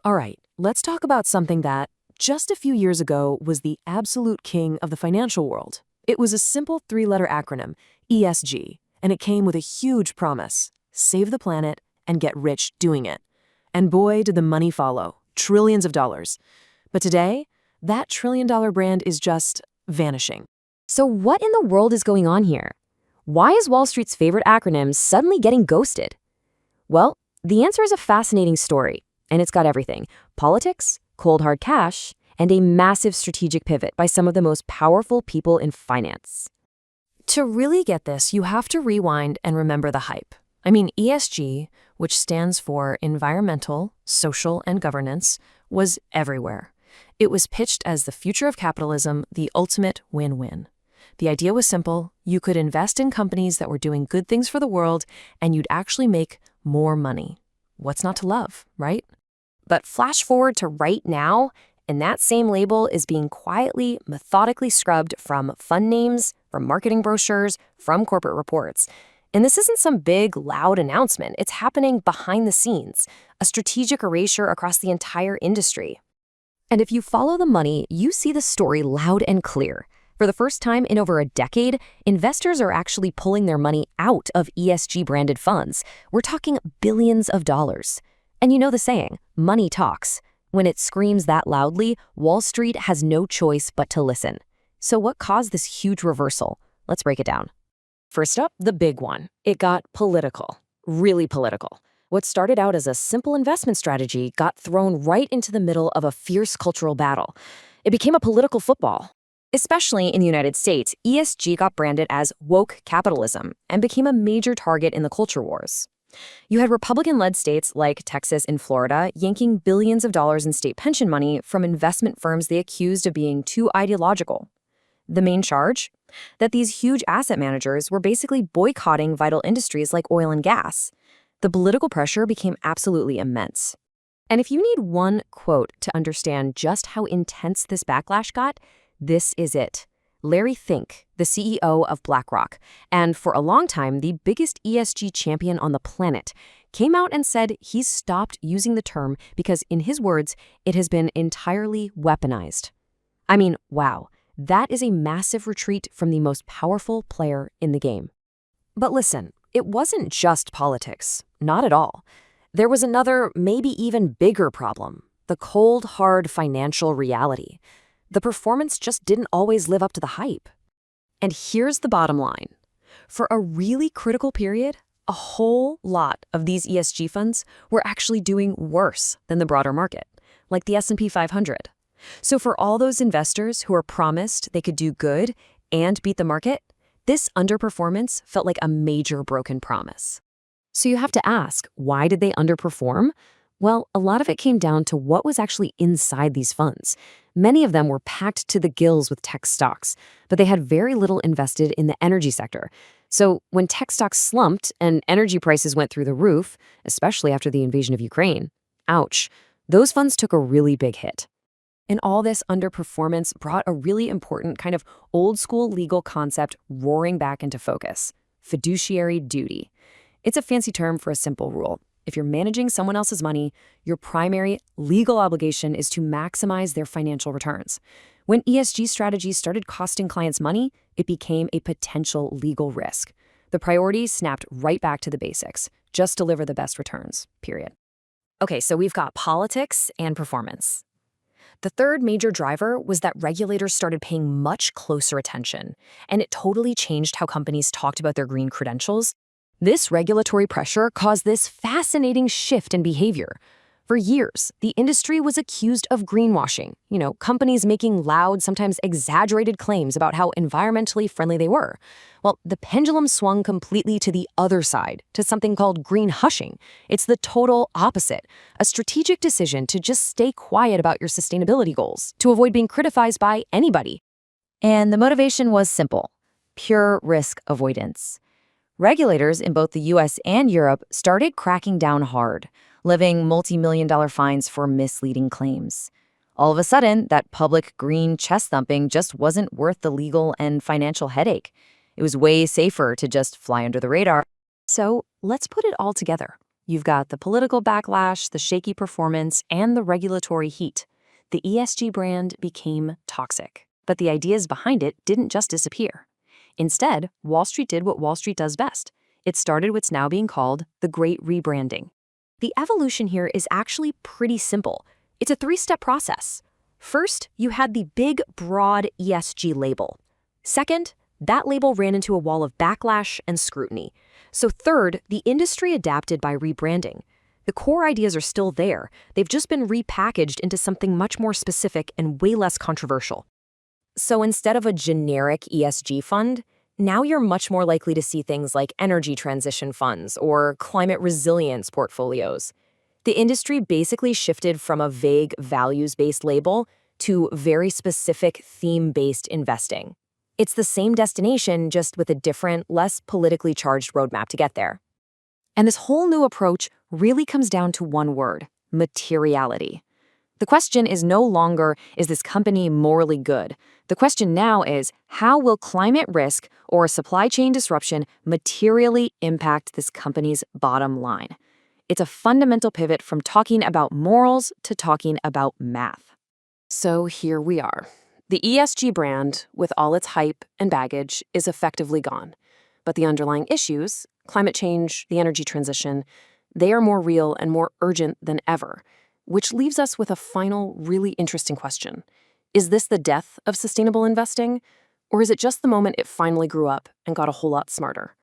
All right, let's talk about something that, just a few years ago, was the absolute king of the financial world. It was a simple three-letter acronym, ESG, and it came with a huge promise: save the planet and get rich doing it. And boy, did the money follow, trillions of dollars. But today, that trillion-dollar brand is just vanishing. So what in the world is going on here? Why is Wall Street's favorite acronym suddenly getting ghosted? Well, the answer is a fascinating story, and it's got everything: politics, cold hard cash, and a massive strategic pivot by some of the most powerful people in finance. To really get this, you have to rewind and remember the hype. I mean, ESG, which stands for environmental, social, and governance, was everywhere. It was pitched as the future of capitalism, the ultimate win-win. The idea was simple: you could invest in companies that were doing good things for the world, and you'd actually make more money. What's not to love, right? But flash forward to right now, and that same label is being quietly, methodically scrubbed from fund names, from marketing brochures, from corporate reports. And this isn't some big, loud announcement. It's happening behind the scenes, a strategic erasure across the entire industry. And if you follow the money, you see the story loud and clear. For the first time in over a decade, investors are actually pulling their money out of ESG-branded funds. We're talking billions of dollars. And you know the saying, money talks. When it screams that loudly, Wall Street has no choice but to listen. So what caused this huge reversal? Let's break it down. First up, the big one. It got political, really political. What started out as a simple investment strategy got thrown right into the middle of a fierce cultural battle. It became a political football. Especially in the United States, ESG got branded as woke capitalism and became a major target in the culture wars. You had Republican-led states like Texas and Florida yanking billions of dollars in state pension money from investment firms they accused of being too ideological. The main charge? That these huge asset managers were basically boycotting vital industries like oil and gas. The political pressure became absolutely immense. And if you need one quote to understand just how intense this backlash got, this is it. Larry Fink, the CEO of BlackRock, and for a long time the biggest ESG champion on the planet, came out and said he's stopped using the term because, in his words, it has been entirely weaponized. I mean, wow, that is a massive retreat from the most powerful player in the game. But listen, it wasn't just politics, not at all. There was another, maybe even bigger problem: the cold, hard financial reality. The performance just didn't always live up to the hype. And here's the bottom line. For a really critical period, a whole lot of these ESG funds were actually doing worse than the broader market, like the S&P 500. So for all those investors who were promised they could do good and beat the market, this underperformance felt like a major broken promise. So you have to ask, why did they underperform? Well, a lot of it came down to what was actually inside these funds. Many of them were packed to the gills with tech stocks, but they had very little invested in the energy sector. So when tech stocks slumped and energy prices went through the roof, especially after the invasion of Ukraine, ouch, those funds took a really big hit. And all this underperformance brought a really important kind of old-school legal concept roaring back into focus: fiduciary duty. It's a fancy term for a simple rule. If you're managing someone else's money, your primary legal obligation is to maximize their financial returns. When ESG strategies started costing clients money, it became a potential legal risk. The priorities snapped right back to the basics: just deliver the best returns, period. Okay, so we've got politics and performance. The third major driver was that regulators started paying much closer attention, and it totally changed how companies talked about their green credentials. This regulatory pressure caused this fascinating shift in behavior. For years, the industry was accused of greenwashing, companies making loud, sometimes exaggerated claims about how environmentally friendly they were. Well, the pendulum swung completely to the other side, to something called greenhushing. It's the total opposite: a strategic decision to just stay quiet about your sustainability goals, to avoid being criticized by anybody. And the motivation was simple: pure risk avoidance. Regulators in both the US and Europe started cracking down hard, levying multi-million-dollar fines for misleading claims. All of a sudden, that public green chest thumping just wasn't worth the legal and financial headache. It was way safer to just fly under the radar. So let's put it all together. You've got the political backlash, the shaky performance, and the regulatory heat. The ESG brand became toxic, but the ideas behind it didn't just disappear. Instead, Wall Street did what Wall Street does best. It started what's now being called the Great Rebranding. The evolution here is actually pretty simple. It's a three-step process. First, you had the big, broad ESG label. Second, that label ran into a wall of backlash and scrutiny. So third, the industry adapted by rebranding. The core ideas are still there. They've just been repackaged into something much more specific and way less controversial. So instead of a generic ESG fund, now you're much more likely to see things like energy transition funds or climate resilience portfolios. The industry basically shifted from a vague values-based label to very specific theme-based investing. It's the same destination, just with a different, less politically charged roadmap to get there. And this whole new approach really comes down to one word: materiality. The question is no longer, is this company morally good? The question now is, how will climate risk or supply chain disruption materially impact this company's bottom line? It's a fundamental pivot from talking about morals to talking about math. So here we are. The ESG brand, with all its hype and baggage, is effectively gone. But the underlying issues, climate change, the energy transition, they are more real and more urgent than ever, which leaves us with a final, really interesting question. Is this the death of sustainable investing? Or is it just the moment it finally grew up and got a whole lot smarter?